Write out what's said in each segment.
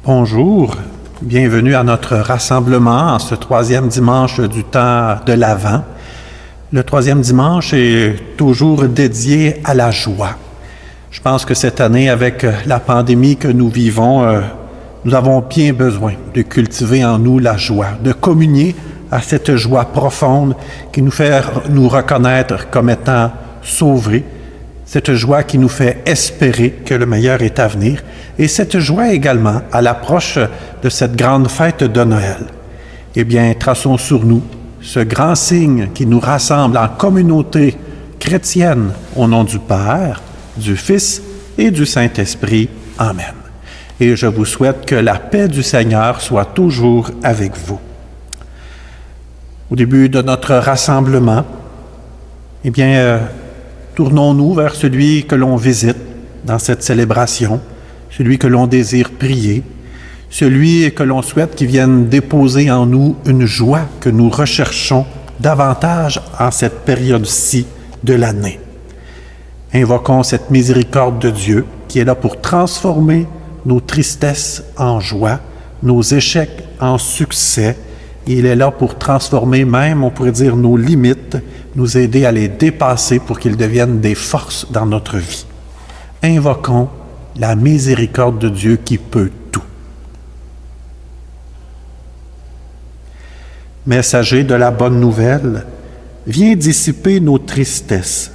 Bonjour, bienvenue à notre rassemblement en ce troisième dimanche du temps de l'Avent. Le troisième dimanche est toujours dédié à la joie. Je pense que cette année, avec la pandémie que nous vivons, nous avons bien besoin de cultiver en nous la joie, de communier à cette joie profonde qui nous fait nous reconnaître comme étant sauvés, cette joie qui nous fait espérer que le meilleur est à venir, et cette joie également à l'approche de cette grande fête de Noël. Eh bien, traçons sur nous ce grand signe qui nous rassemble en communauté chrétienne au nom du Père, du Fils et du Saint-Esprit. Amen. Et je vous souhaite que la paix du Seigneur soit toujours avec vous. Au début de notre rassemblement, eh bien, tournons-nous vers celui que l'on visite dans cette célébration, celui que l'on désire prier, celui que l'on souhaite qu'il vienne déposer en nous une joie que nous recherchons davantage en cette période-ci de l'année. Invoquons cette miséricorde de Dieu qui est là pour transformer nos tristesses en joie, nos échecs en succès. Il est là pour transformer même, on pourrait dire, nos limites, nous aider à les dépasser pour qu'ils deviennent des forces dans notre vie. Invoquons la miséricorde de Dieu qui peut tout. Messager de la bonne nouvelle, viens dissiper nos tristesses.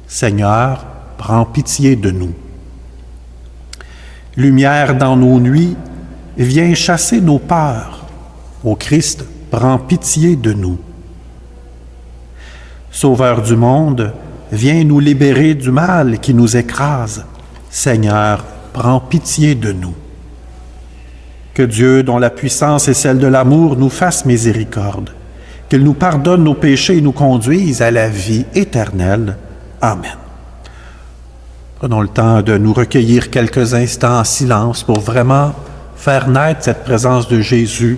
Seigneur, prends pitié de nous. Lumière dans nos nuits, viens chasser nos peurs. Ô Christ, prends pitié de nous. Sauveur du monde, viens nous libérer du mal qui nous écrase. Seigneur, prends pitié de nous. Que Dieu, dont la puissance est celle de l'amour, nous fasse miséricorde, qu'il nous pardonne nos péchés et nous conduise à la vie éternelle. Amen. Prenons le temps de nous recueillir quelques instants en silence pour vraiment faire naître cette présence de Jésus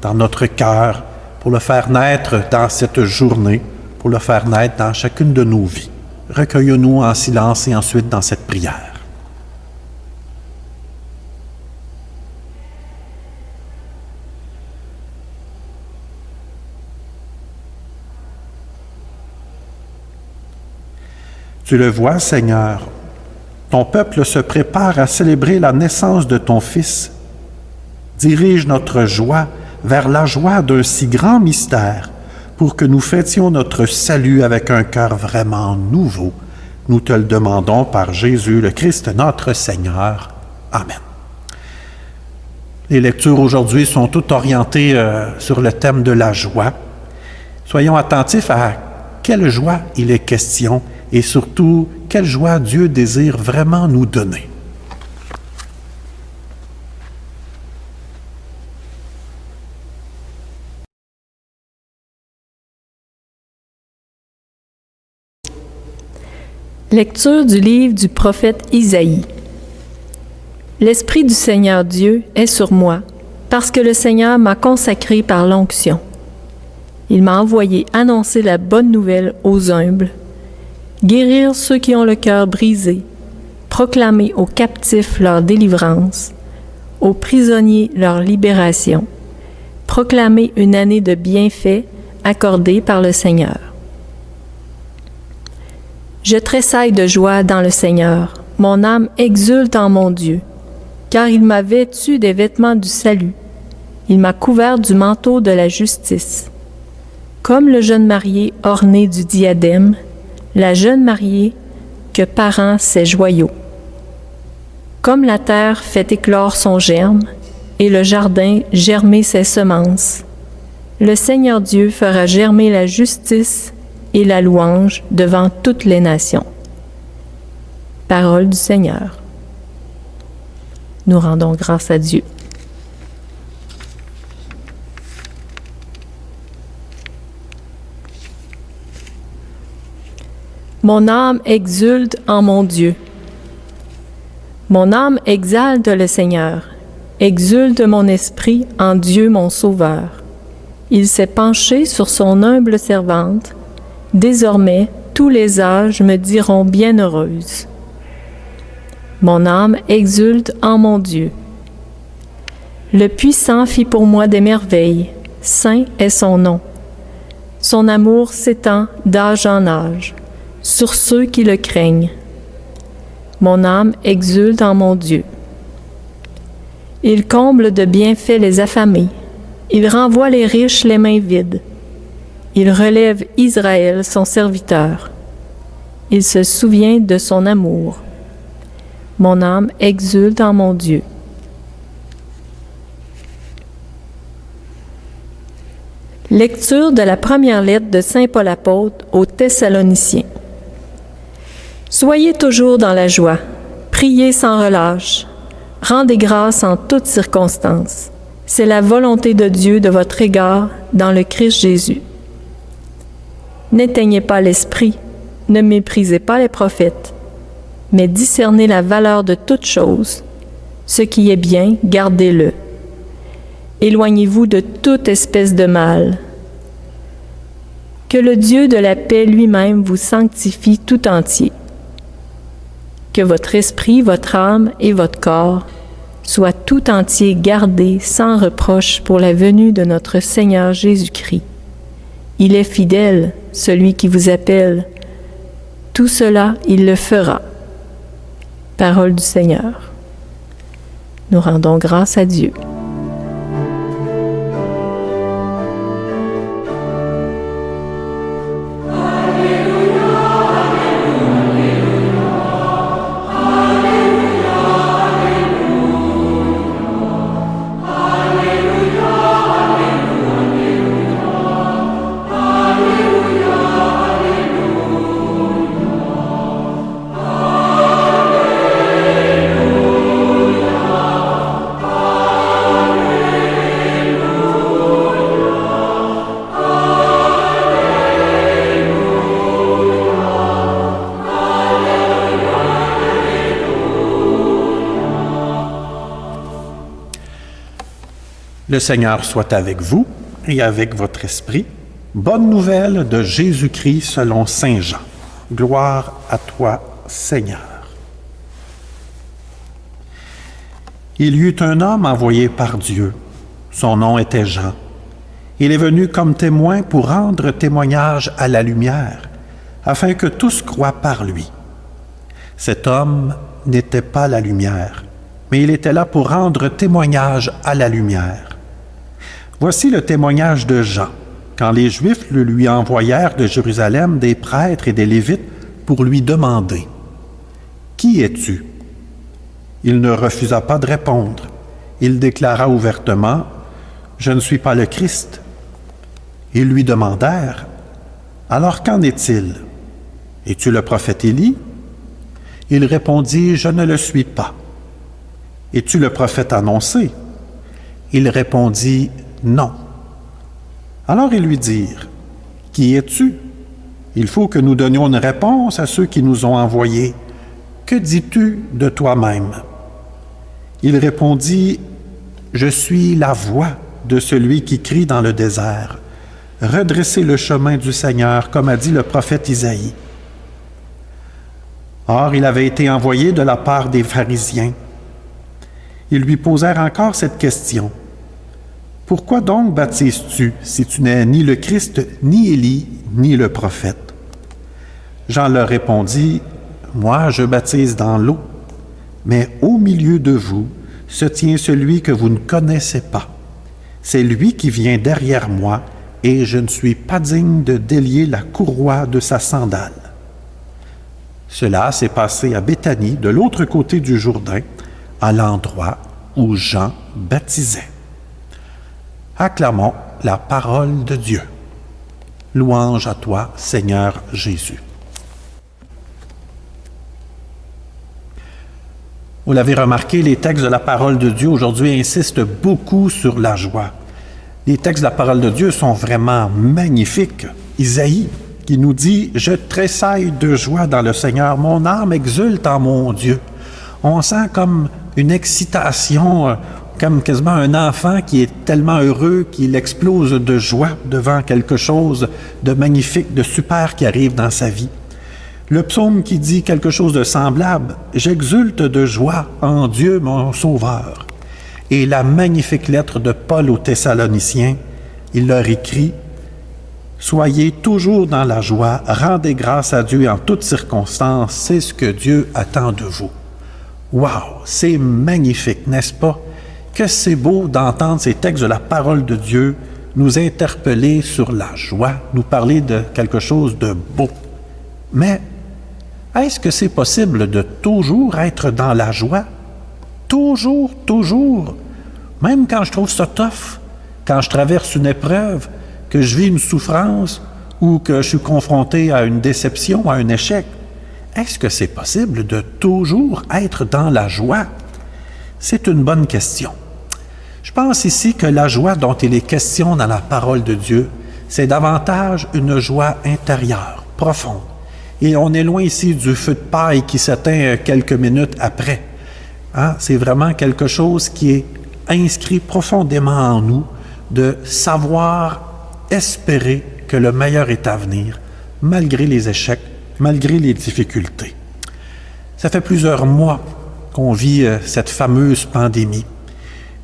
dans notre cœur, pour le faire naître dans cette journée, pour le faire naître dans chacune de nos vies. Recueillons-nous en silence et ensuite dans cette prière. Tu le vois, Seigneur, ton peuple se prépare à célébrer la naissance de ton Fils. Dirige notre joie vers la joie d'un si grand mystère, pour que nous fêtions notre salut avec un cœur vraiment nouveau. Nous te le demandons par Jésus le Christ notre Seigneur. Amen. Les lectures aujourd'hui sont toutes orientées sur le thème de la joie. Soyons attentifs à quelle joie il est question et surtout quelle joie Dieu désire vraiment nous donner. Lecture du livre du prophète Isaïe. L'Esprit du Seigneur Dieu est sur moi, parce que le Seigneur m'a consacré par l'onction. Il m'a envoyé annoncer la bonne nouvelle aux humbles, guérir ceux qui ont le cœur brisé, proclamer aux captifs leur délivrance, aux prisonniers leur libération, proclamer une année de bienfaits accordée par le Seigneur. Je tressaille de joie dans le Seigneur, mon âme exulte en mon Dieu, car il m'a vêtu des vêtements du salut, il m'a couvert du manteau de la justice. Comme le jeune marié orné du diadème, la jeune mariée que parent ses joyaux. Comme la terre fait éclore son germe, et le jardin germer ses semences, le Seigneur Dieu fera germer la justice et la louange devant toutes les nations. Parole du Seigneur. Nous rendons grâce à Dieu. Mon âme exulte en mon Dieu. Mon âme exalte le Seigneur. Exulte mon esprit en Dieu mon Sauveur. Il s'est penché sur son humble servante. Désormais, tous les âges me diront bienheureuse. Mon âme exulte en mon Dieu. Le Puissant fit pour moi des merveilles, saint est son nom. Son amour s'étend d'âge en âge, sur ceux qui le craignent. Mon âme exulte en mon Dieu. Il comble de bienfaits les affamés, il renvoie les riches les mains vides. Il relève Israël, son serviteur. Il se souvient de son amour. Mon âme exulte en mon Dieu. Lecture de la première lettre de saint Paul apôtre aux Thessaloniciens. Soyez toujours dans la joie, priez sans relâche, rendez grâce en toutes circonstances. C'est la volonté de Dieu de votre égard dans le Christ Jésus. N'éteignez pas l'esprit, ne méprisez pas les prophètes, mais discernez la valeur de toute chose. Ce qui est bien, gardez-le. Éloignez-vous de toute espèce de mal. Que le Dieu de la paix lui-même vous sanctifie tout entier. Que votre esprit, votre âme et votre corps soient tout entiers gardés sans reproche pour la venue de notre Seigneur Jésus-Christ. Il est fidèle, celui qui vous appelle. Tout cela, il le fera. Parole du Seigneur. Nous rendons grâce à Dieu. Le Seigneur soit avec vous et avec votre esprit. Bonne nouvelle de Jésus-Christ selon saint Jean. Gloire à toi, Seigneur. Il y eut un homme envoyé par Dieu. Son nom était Jean. Il est venu comme témoin pour rendre témoignage à la lumière, afin que tous croient par lui. Cet homme n'était pas la lumière, mais il était là pour rendre témoignage à la lumière. Voici le témoignage de Jean, quand les Juifs le lui envoyèrent de Jérusalem des prêtres et des Lévites pour lui demander « Qui es-tu » Il ne refusa pas de répondre. Il déclara ouvertement « Je ne suis pas le Christ ». Ils lui demandèrent « Alors qu'en est-il? Es-tu le prophète Élie » Il répondit « Je ne le suis pas ». « Es-tu le prophète annoncé » Il répondit « Non. » Alors ils lui dirent « Qui es-tu? Il faut que nous donnions une réponse à ceux qui nous ont envoyés. Que dis-tu de toi-même? » Il répondit « Je suis la voix de celui qui crie dans le désert. Redressez le chemin du Seigneur, comme a dit le prophète Isaïe. » Or, il avait été envoyé de la part des pharisiens. Ils lui posèrent encore cette question. « Pourquoi donc baptises-tu si tu n'es ni le Christ, ni Élie, ni le prophète? » Jean leur répondit, « Moi, je baptise dans l'eau, mais au milieu de vous se tient celui que vous ne connaissez pas. C'est lui qui vient derrière moi, et je ne suis pas digne de délier la courroie de sa sandale. » Cela s'est passé à Béthanie, de l'autre côté du Jourdain, à l'endroit où Jean baptisait. Acclamons la parole de Dieu. Louange à toi, Seigneur Jésus. Vous l'avez remarqué, les textes de la parole de Dieu aujourd'hui insistent beaucoup sur la joie. Les textes de la parole de Dieu sont vraiment magnifiques. Isaïe, qui nous dit « Je tressaille de joie dans le Seigneur, mon âme exulte en mon Dieu. » On sent comme une excitation, comme quasiment un enfant qui est tellement heureux qu'il explose de joie devant quelque chose de magnifique, de super qui arrive dans sa vie. Le psaume qui dit quelque chose de semblable, « J'exulte de joie en Dieu mon Sauveur. » Et la magnifique lettre de Paul aux Thessaloniciens, il leur écrit « Soyez toujours dans la joie, rendez grâce à Dieu en toutes circonstances, c'est ce que Dieu attend de vous. » Wow, c'est magnifique, n'est-ce pas? Que c'est beau d'entendre ces textes de la parole de Dieu nous interpeller sur la joie, nous parler de quelque chose de beau. Mais est-ce que c'est possible de toujours être dans la joie? Toujours, même quand je trouve ça tough, quand je traverse une épreuve, que je vis une souffrance ou que je suis confronté à une déception, à un échec. Est-ce que c'est possible de toujours être dans la joie? C'est une bonne question. Je pense ici que la joie dont il est question dans la parole de Dieu, c'est davantage une joie intérieure, profonde. Et on est loin ici du feu de paille qui s'éteint quelques minutes après. Hein? C'est vraiment quelque chose qui est inscrit profondément en nous, de savoir espérer que le meilleur est à venir, malgré les échecs, malgré les difficultés. Ça fait plusieurs mois qu'on vit cette fameuse pandémie.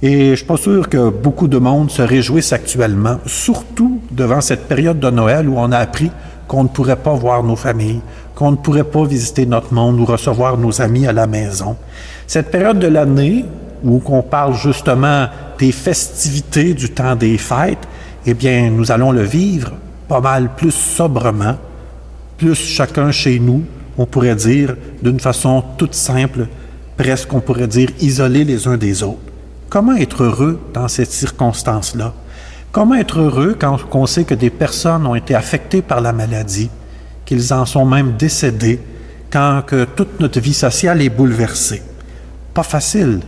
Et je ne suis pas sûr que beaucoup de monde se réjouisse actuellement, surtout devant cette période de Noël où on a appris qu'on ne pourrait pas voir nos familles, qu'on ne pourrait pas visiter notre monde ou recevoir nos amis à la maison. Cette période de l'année où on parle justement des festivités du temps des fêtes, eh bien, nous allons le vivre pas mal plus sobrement, plus chacun chez nous, on pourrait dire, d'une façon toute simple, presque on pourrait dire isolés les uns des autres. Comment être heureux dans cette circonstance-là? Comment être heureux quand on sait que des personnes ont été affectées par la maladie, qu'ils en sont même décédés, quand que toute notre vie sociale est bouleversée? Pas facile.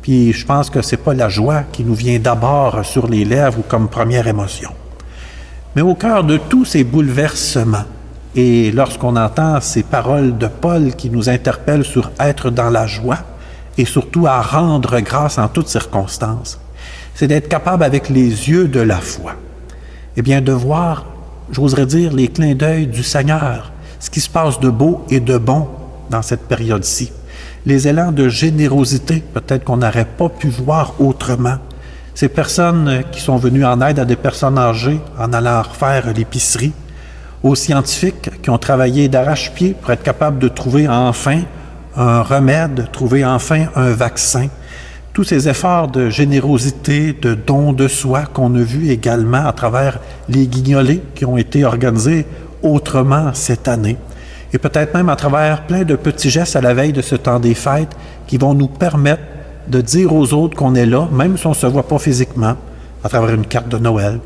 Puis je pense que c'est pas la joie qui nous vient d'abord sur les lèvres ou comme première émotion. Mais au cœur de tous ces bouleversements, et lorsqu'on entend ces paroles de Paul qui nous interpellent sur être dans la joie et surtout à rendre grâce en toutes circonstances, c'est d'être capable avec les yeux de la foi, eh bien de voir, j'oserais dire, les clins d'œil du Seigneur, ce qui se passe de beau et de bon dans cette période-ci. Les élans de générosité, peut-être qu'on n'aurait pas pu voir autrement. Ces personnes qui sont venues en aide à des personnes âgées en allant refaire l'épicerie, aux scientifiques qui ont travaillé d'arrache-pied pour être capables de trouver enfin un remède, trouver enfin un vaccin. Tous ces efforts de générosité, de don de soi qu'on a vus également à travers les guignolés qui ont été organisés autrement cette année. Et peut-être même à travers plein de petits gestes à la veille de ce temps des fêtes qui vont nous permettre de dire aux autres qu'on est là, même si on ne se voit pas physiquement, à travers une carte de Noël,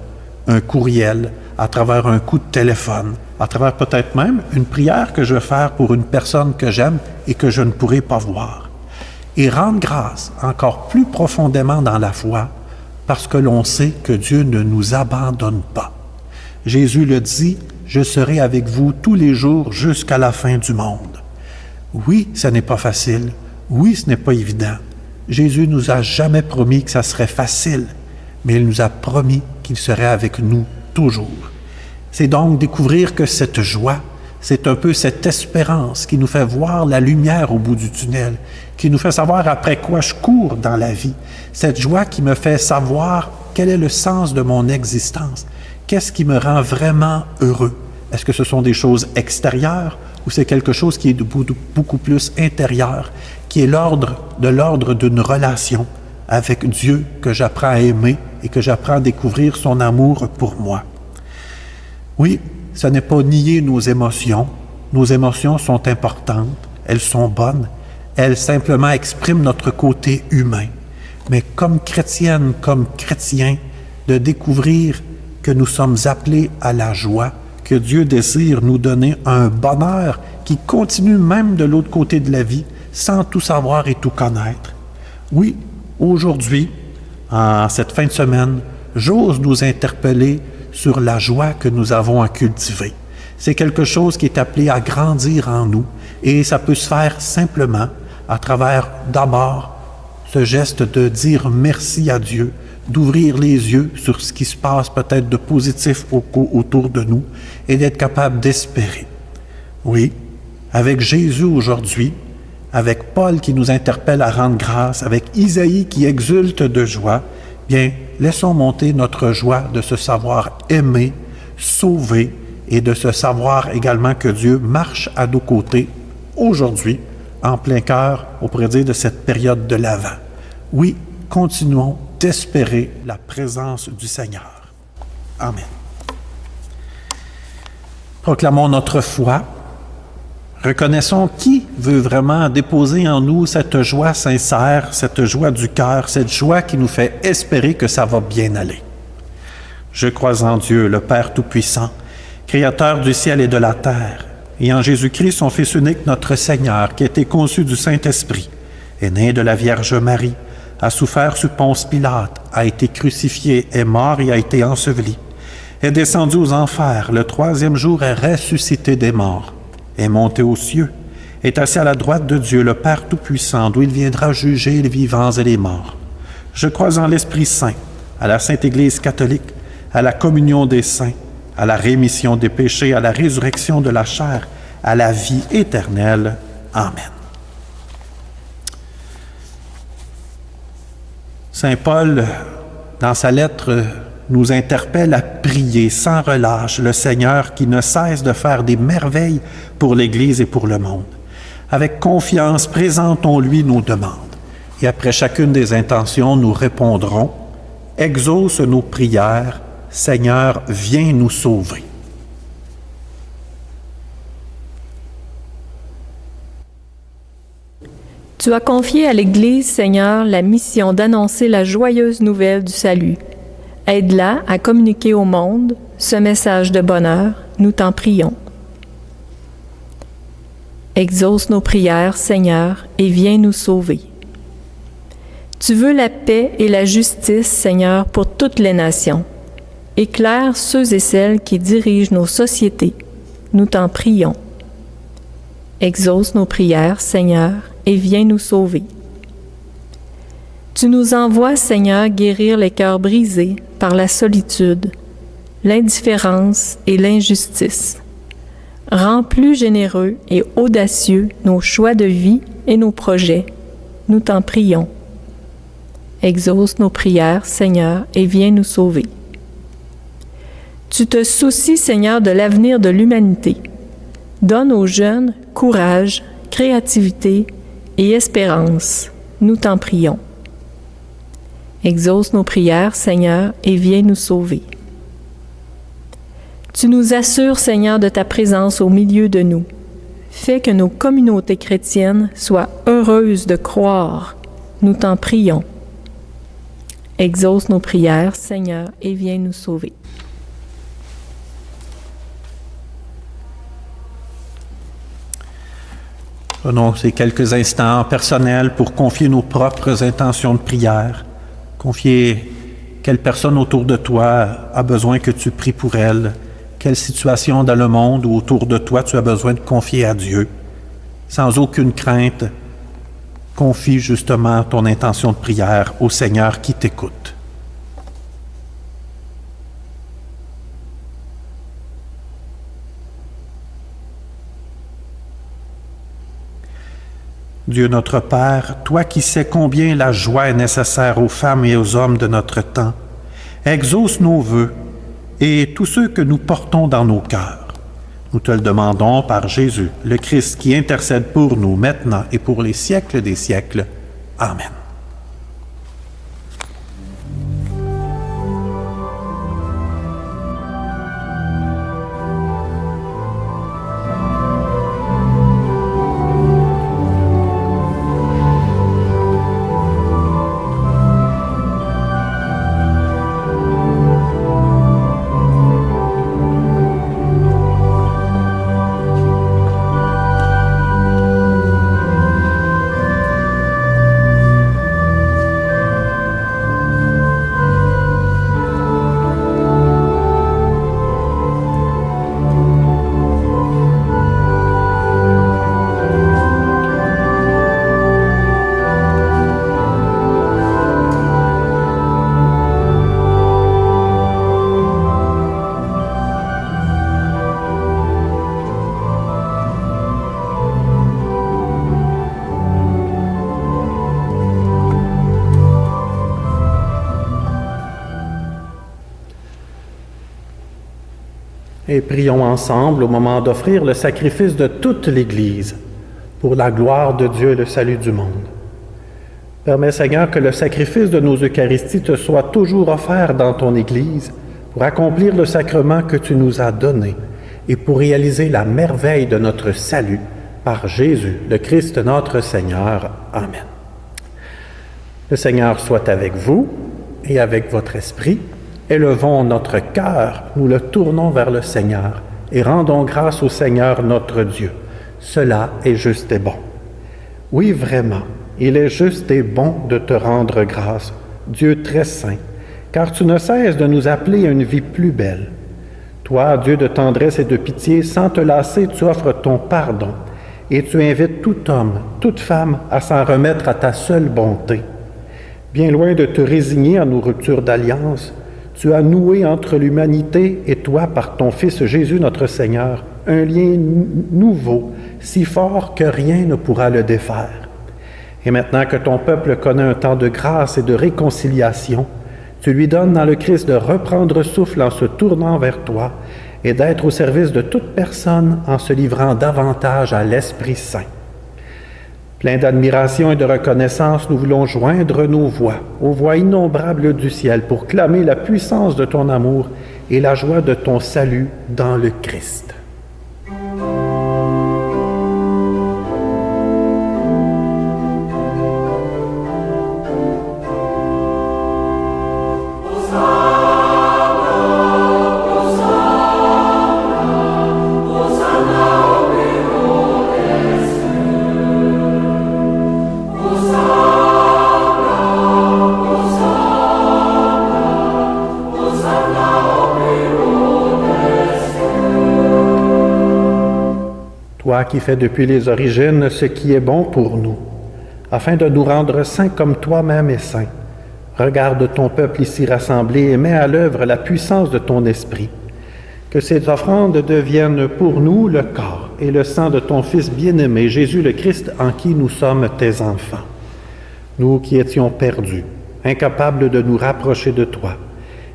un courriel, à travers un coup de téléphone, à travers peut-être même une prière que je vais faire pour une personne que j'aime et que je ne pourrai pas voir. Et rendre grâce encore plus profondément dans la foi parce que l'on sait que Dieu ne nous abandonne pas. Jésus le dit, « Je serai avec vous tous les jours jusqu'à la fin du monde. » Oui, ce n'est pas facile. Oui, ce n'est pas évident. Jésus nous a jamais promis que ça serait facile, mais il nous a promis qu'il serait avec nous toujours. C'est donc découvrir que cette joie, c'est un peu cette espérance qui nous fait voir la lumière au bout du tunnel, qui nous fait savoir après quoi je cours dans la vie. Cette joie qui me fait savoir quel est le sens de mon existence. Qu'est-ce qui me rend vraiment heureux? Est-ce que ce sont des choses extérieures ou c'est quelque chose qui est beaucoup plus intérieur, qui est de l'ordre d'une relation avec Dieu que j'apprends à aimer et que j'apprends à découvrir son amour pour moi? Oui, ce n'est pas nier nos émotions. Nos émotions sont importantes, elles sont bonnes, elles simplement expriment notre côté humain. Mais comme chrétienne, comme chrétien, de découvrir que nous sommes appelés à la joie, que Dieu désire nous donner un bonheur qui continue même de l'autre côté de la vie, sans tout savoir et tout connaître. Oui, aujourd'hui, en cette fin de semaine, j'ose nous interpeller sur la joie que nous avons à cultiver. C'est quelque chose qui est appelé à grandir en nous et ça peut se faire simplement à travers d'abord ce geste de dire merci à Dieu, d'ouvrir les yeux sur ce qui se passe peut-être de positif autour de nous et d'être capable d'espérer. Oui, avec Jésus aujourd'hui, avec Paul qui nous interpelle à rendre grâce, avec Isaïe qui exulte de joie, bien, laissons monter notre joie de se savoir aimer, sauver et de se savoir également que Dieu marche à nos côtés aujourd'hui, en plein cœur, on pourrait dire, de cette période de l'Avent. Oui, continuons d'espérer la présence du Seigneur. Amen. Proclamons notre foi. Reconnaissons qui veut vraiment déposer en nous cette joie sincère, cette joie du cœur, cette joie qui nous fait espérer que ça va bien aller. Je crois en Dieu, le Père Tout-Puissant, Créateur du ciel et de la terre, et en Jésus-Christ, son Fils unique, notre Seigneur, qui a été conçu du Saint-Esprit, est né de la Vierge Marie, a souffert sous Ponce Pilate, a été crucifié, est mort et a été enseveli, est descendu aux enfers, le troisième jour est ressuscité des morts, est monté aux cieux, est assis à la droite de Dieu, le Père Tout-Puissant, d'où il viendra juger les vivants et les morts. Je crois en l'Esprit Saint, à la Sainte Église catholique, à la communion des saints, à la rémission des péchés, à la résurrection de la chair, à la vie éternelle. Amen. Saint Paul, dans sa lettre, nous interpelle à prier sans relâche le Seigneur qui ne cesse de faire des merveilles pour l'Église et pour le monde. Avec confiance, présentons-lui nos demandes. Et après chacune des intentions, nous répondrons « Exauce nos prières, Seigneur, viens nous sauver. » Tu as confié à l'Église, Seigneur, la mission d'annoncer la joyeuse nouvelle du salut. Aide-la à communiquer au monde ce message de bonheur, nous t'en prions. Exauce nos prières, Seigneur, et viens nous sauver. Tu veux la paix et la justice, Seigneur, pour toutes les nations. Éclaire ceux et celles qui dirigent nos sociétés, nous t'en prions. Exauce nos prières, Seigneur, et viens nous sauver. Tu nous envoies, Seigneur, guérir les cœurs brisés par la solitude, l'indifférence et l'injustice. Rends plus généreux et audacieux nos choix de vie et nos projets. Nous t'en prions. Exauce nos prières, Seigneur, et viens nous sauver. Tu te soucies, Seigneur, de l'avenir de l'humanité. Donne aux jeunes courage, créativité et espérance. Nous t'en prions. Exauce nos prières, Seigneur, et viens nous sauver. Tu nous assures, Seigneur, de ta présence au milieu de nous. Fais que nos communautés chrétiennes soient heureuses de croire. Nous t'en prions. Exauce nos prières, Seigneur, et viens nous sauver. Prenons ces quelques instants personnels pour confier nos propres intentions de prière, confier quelle personne autour de toi a besoin que tu pries pour elle, quelle situation dans le monde ou autour de toi tu as besoin de confier à Dieu. Sans aucune crainte, confie justement ton intention de prière au Seigneur qui t'écoute. Dieu notre Père, toi qui sais combien la joie est nécessaire aux femmes et aux hommes de notre temps, exauce nos vœux et tous ceux que nous portons dans nos cœurs. Nous te le demandons par Jésus, le Christ qui intercède pour nous maintenant et pour les siècles des siècles. Amen. Et prions ensemble au moment d'offrir le sacrifice de toute l'Église pour la gloire de Dieu et le salut du monde. Permets, Seigneur, que le sacrifice de nos Eucharisties te soit toujours offert dans ton Église pour accomplir le sacrement que tu nous as donné et pour réaliser la merveille de notre salut par Jésus, le Christ notre Seigneur. Amen. Le Seigneur soit avec vous et avec votre esprit. Élevons notre cœur, nous le tournons vers le Seigneur et rendons grâce au Seigneur notre Dieu. Cela est juste et bon. Oui, vraiment, il est juste et bon de te rendre grâce, Dieu très saint, car tu ne cesses de nous appeler à une vie plus belle. Toi, Dieu de tendresse et de pitié, sans te lasser, tu offres ton pardon et tu invites tout homme, toute femme à s'en remettre à ta seule bonté. Bien loin de te résigner à nos ruptures d'alliance, tu as noué entre l'humanité et toi, par ton Fils Jésus notre Seigneur, un lien nouveau, si fort que rien ne pourra le défaire. Et maintenant que ton peuple connaît un temps de grâce et de réconciliation, tu lui donnes dans le Christ de reprendre souffle en se tournant vers toi et d'être au service de toute personne en se livrant davantage à l'Esprit Saint. Plein d'admiration et de reconnaissance, nous voulons joindre nos voix aux voix innombrables du ciel pour clamer la puissance de ton amour et la joie de ton salut dans le Christ. Toi qui fais depuis les origines ce qui est bon pour nous, afin de nous rendre saints comme toi-même es saint. Regarde ton peuple ici rassemblé et mets à l'œuvre la puissance de ton esprit. Que ces offrandes deviennent pour nous le corps et le sang de ton Fils bien-aimé, Jésus le Christ, en qui nous sommes tes enfants. Nous qui étions perdus, incapables de nous rapprocher de toi,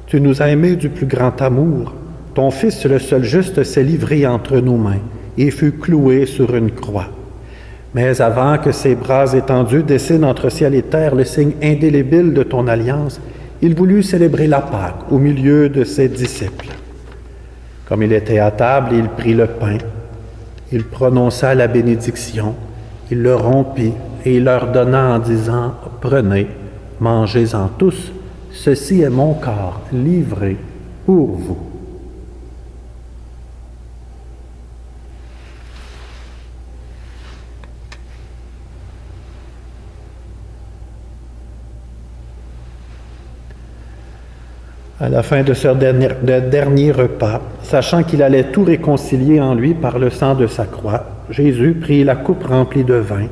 tu nous as aimés du plus grand amour. Ton Fils, le seul juste, s'est livré entre nos mains et fut cloué sur une croix. Mais avant que ses bras étendus dessinent entre ciel et terre le signe indélébile de ton alliance, il voulut célébrer la Pâque au milieu de ses disciples. Comme il était à table, il prit le pain, il prononça la bénédiction, il le rompit et il leur donna en disant « Prenez, mangez-en tous, ceci est mon corps livré pour vous. » À la fin de ce dernier repas, sachant qu'il allait tout réconcilier en lui par le sang de sa croix, Jésus prit la coupe remplie de vin.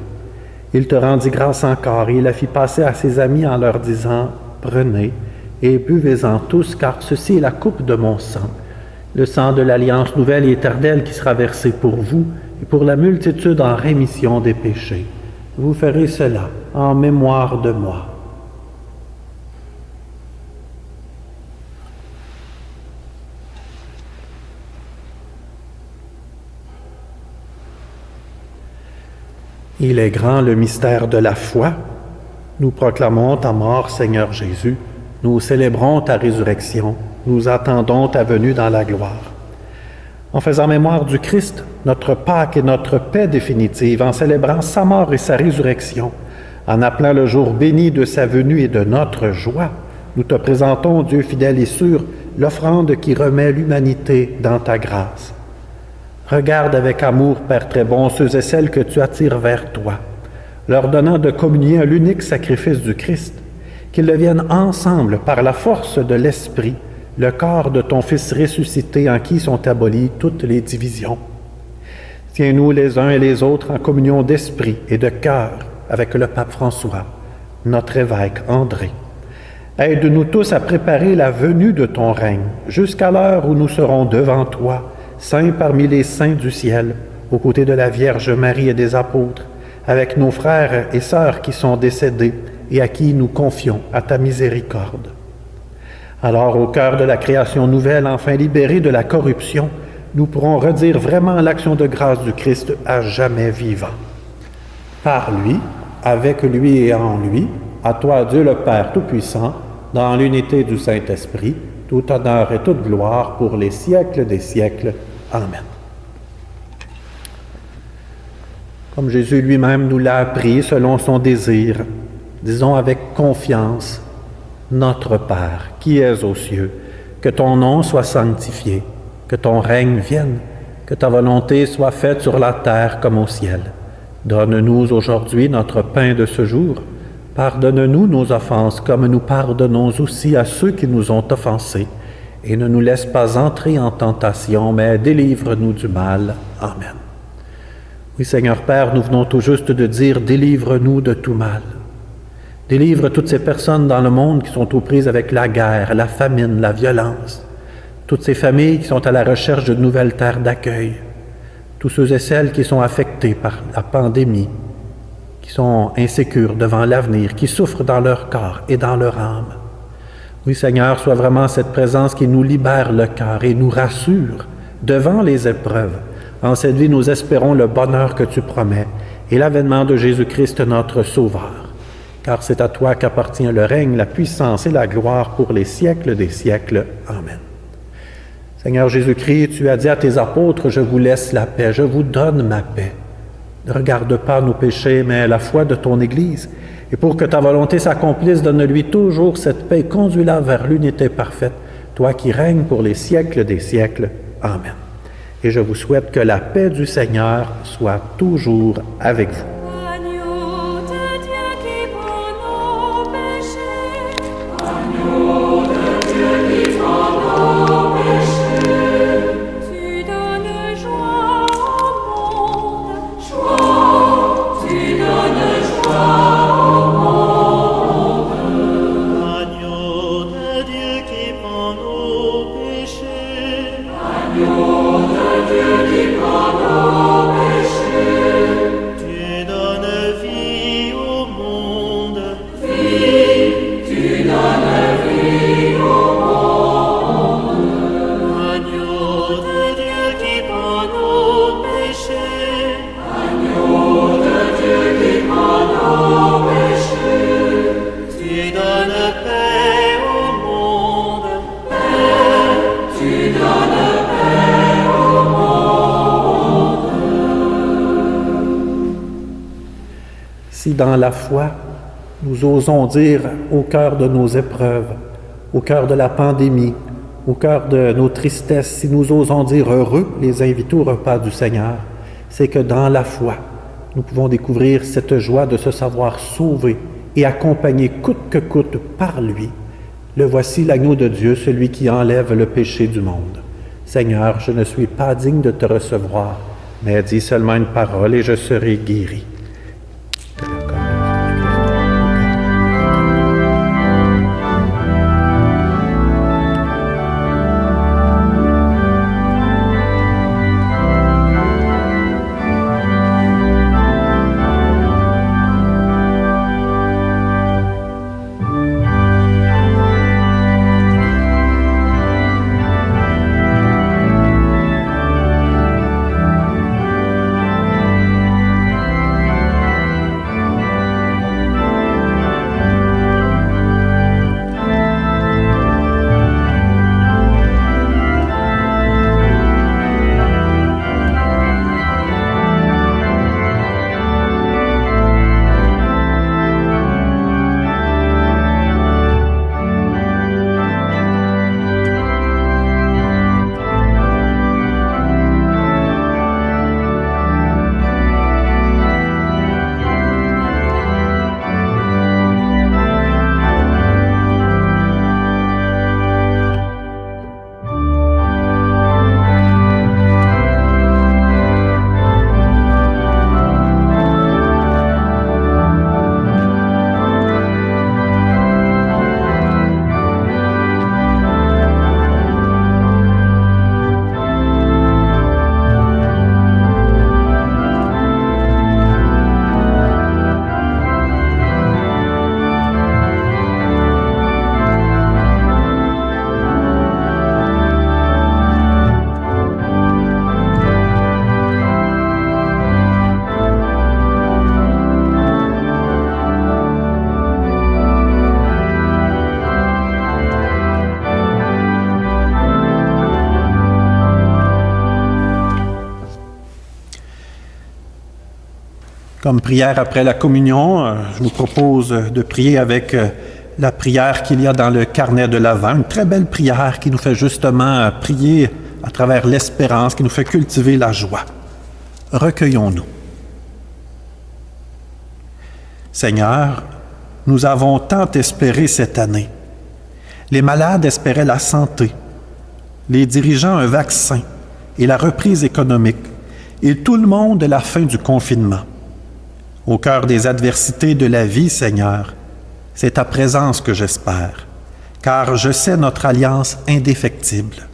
Il te rendit grâce encore et il la fit passer à ses amis en leur disant « Prenez et buvez-en tous, car ceci est la coupe de mon sang, le sang de l'alliance nouvelle et éternelle qui sera versé pour vous et pour la multitude en rémission des péchés. Vous ferez cela en mémoire de moi. » Il est grand le mystère de la foi. Nous proclamons ta mort, Seigneur Jésus. Nous célébrons ta résurrection. Nous attendons ta venue dans la gloire. En faisant mémoire du Christ, notre Pâque et notre paix définitive, en célébrant sa mort et sa résurrection, en appelant le jour béni de sa venue et de notre joie, nous te présentons, Dieu fidèle et sûr, l'offrande qui remet l'humanité dans ta grâce. Regarde avec amour, Père très bon, ceux et celles que tu attires vers toi, leur donnant de communier à l'unique sacrifice du Christ, qu'ils deviennent ensemble, par la force de l'Esprit, le corps de ton Fils ressuscité en qui sont abolies toutes les divisions. Tiens-nous les uns et les autres en communion d'esprit et de cœur avec le pape François, notre évêque André. Aide-nous tous à préparer la venue de ton règne, jusqu'à l'heure où nous serons devant toi, saints parmi les saints du ciel, aux côtés de la Vierge Marie et des apôtres, avec nos frères et sœurs qui sont décédés et à qui nous confions à ta miséricorde. Alors, au cœur de la création nouvelle, enfin libérée de la corruption, nous pourrons redire vraiment l'action de grâce du Christ à jamais vivant. Par lui, avec lui et en lui, à toi Dieu le Père Tout-Puissant, dans l'unité du Saint-Esprit, tout honneur et toute gloire pour les siècles des siècles. Amen. Comme Jésus lui-même nous l'a appris selon son désir, disons avec confiance, Notre Père, qui es aux cieux, que ton nom soit sanctifié, que ton règne vienne, que ta volonté soit faite sur la terre comme au ciel. Donne-nous aujourd'hui notre pain de ce jour. Pardonne-nous nos offenses comme nous pardonnons aussi à ceux qui nous ont offensés. Et ne nous laisse pas entrer en tentation, mais délivre-nous du mal. Amen. Oui, Seigneur Père, nous venons tout juste de dire « Délivre-nous de tout mal ». Délivre toutes ces personnes dans le monde qui sont aux prises avec la guerre, la famine, la violence. Toutes ces familles qui sont à la recherche de nouvelles terres d'accueil. Tous ceux et celles qui sont affectés par la pandémie, qui sont insécures devant l'avenir, qui souffrent dans leur corps et dans leur âme. Oui, Seigneur, sois vraiment cette présence qui nous libère le cœur et nous rassure devant les épreuves. En cette vie, nous espérons le bonheur que tu promets et l'avènement de Jésus-Christ, notre Sauveur. Car c'est à toi qu'appartient le règne, la puissance et la gloire pour les siècles des siècles. Amen. Seigneur Jésus-Christ, tu as dit à tes apôtres, « Je vous laisse la paix, je vous donne ma paix. » Ne regarde pas nos péchés, mais la foi de ton Église. Et pour que ta volonté s'accomplisse, donne-lui toujours cette paix et conduis-la vers l'unité parfaite, toi qui règnes pour les siècles des siècles. Amen. Et je vous souhaite que la paix du Seigneur soit toujours avec vous. Si dans la foi, nous osons dire au cœur de nos épreuves, au cœur de la pandémie, au cœur de nos tristesses, si nous osons dire heureux les invités au repas du Seigneur, c'est que dans la foi, nous pouvons découvrir cette joie de se savoir sauvé et accompagné coûte que coûte par lui. Le voici l'agneau de Dieu, celui qui enlève le péché du monde. Seigneur, je ne suis pas digne de te recevoir, mais dis seulement une parole et je serai guéri. Comme prière après la communion, je vous propose de prier avec la prière qu'il y a dans le carnet de l'Avent, une très belle prière qui nous fait justement prier à travers l'espérance, qui nous fait cultiver la joie. Recueillons-nous. Seigneur, nous avons tant espéré cette année. Les malades espéraient la santé, les dirigeants un vaccin et la reprise économique, et tout le monde la fin du confinement. Au cœur des adversités de la vie, Seigneur, c'est ta présence que j'espère, car je sais notre alliance indéfectible.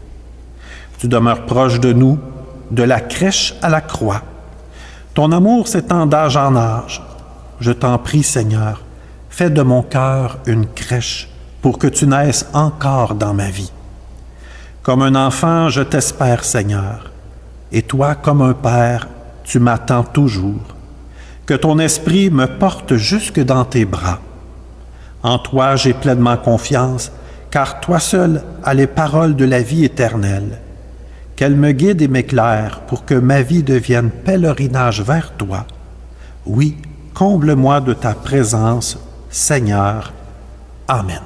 Tu demeures proche de nous, de la crèche à la croix. Ton amour s'étend d'âge en âge. Je t'en prie, Seigneur, fais de mon cœur une crèche pour que tu naisses encore dans ma vie. Comme un enfant, je t'espère, Seigneur, et toi, comme un père, tu m'attends toujours. Que ton esprit me porte jusque dans tes bras. En toi, j'ai pleinement confiance, car toi seul as les paroles de la vie éternelle. Qu'elle me guide et m'éclaire pour que ma vie devienne pèlerinage vers toi. Oui, comble-moi de ta présence, Seigneur. Amen.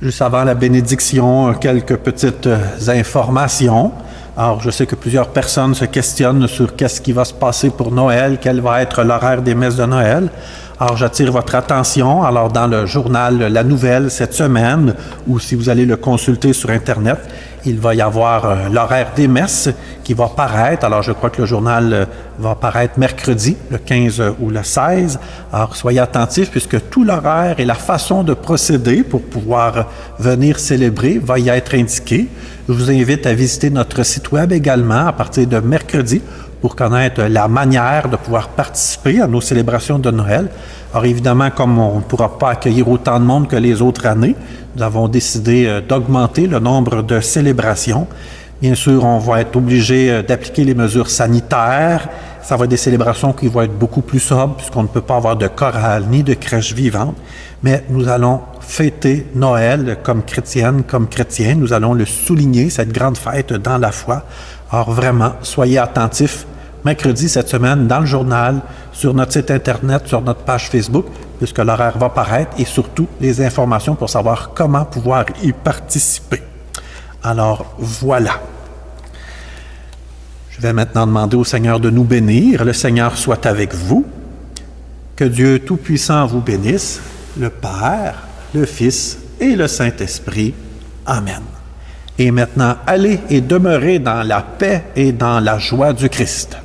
Juste avant la bénédiction, quelques petites informations. Alors, je sais que plusieurs personnes se questionnent sur qu'est-ce qui va se passer pour Noël, quel va être l'horaire des messes de Noël. Alors, j'attire votre attention. Alors, dans le journal La Nouvelle cette semaine, ou si vous allez le consulter sur Internet, il va y avoir l'horaire des messes qui va paraître. Alors, je crois que le journal va paraître mercredi, le 15 ou le 16. Alors, soyez attentifs puisque tout l'horaire et la façon de procéder pour pouvoir venir célébrer va y être indiqué. Je vous invite à visiter notre site web également à partir de mercredi pour connaître la manière de pouvoir participer à nos célébrations de Noël. Alors évidemment, comme on ne pourra pas accueillir autant de monde que les autres années, nous avons décidé d'augmenter le nombre de célébrations. Bien sûr, on va être obligé d'appliquer les mesures sanitaires. Ça va être des célébrations qui vont être beaucoup plus sobres puisqu'on ne peut pas avoir de chorale ni de crèche vivante. Mais nous allons fêter Noël comme chrétienne, comme chrétien. Nous allons le souligner, cette grande fête dans la foi. Alors vraiment, soyez attentifs. Mercredi cette semaine, dans le journal, sur notre site Internet, sur notre page Facebook, puisque l'horaire va paraître, et surtout les informations pour savoir comment pouvoir y participer. Alors, voilà. Je vais maintenant demander au Seigneur de nous bénir. Le Seigneur soit avec vous. Que Dieu Tout-Puissant vous bénisse, le Père, le Fils et le Saint-Esprit. Amen. Et maintenant, allez et demeurez dans la paix et dans la joie du Christ.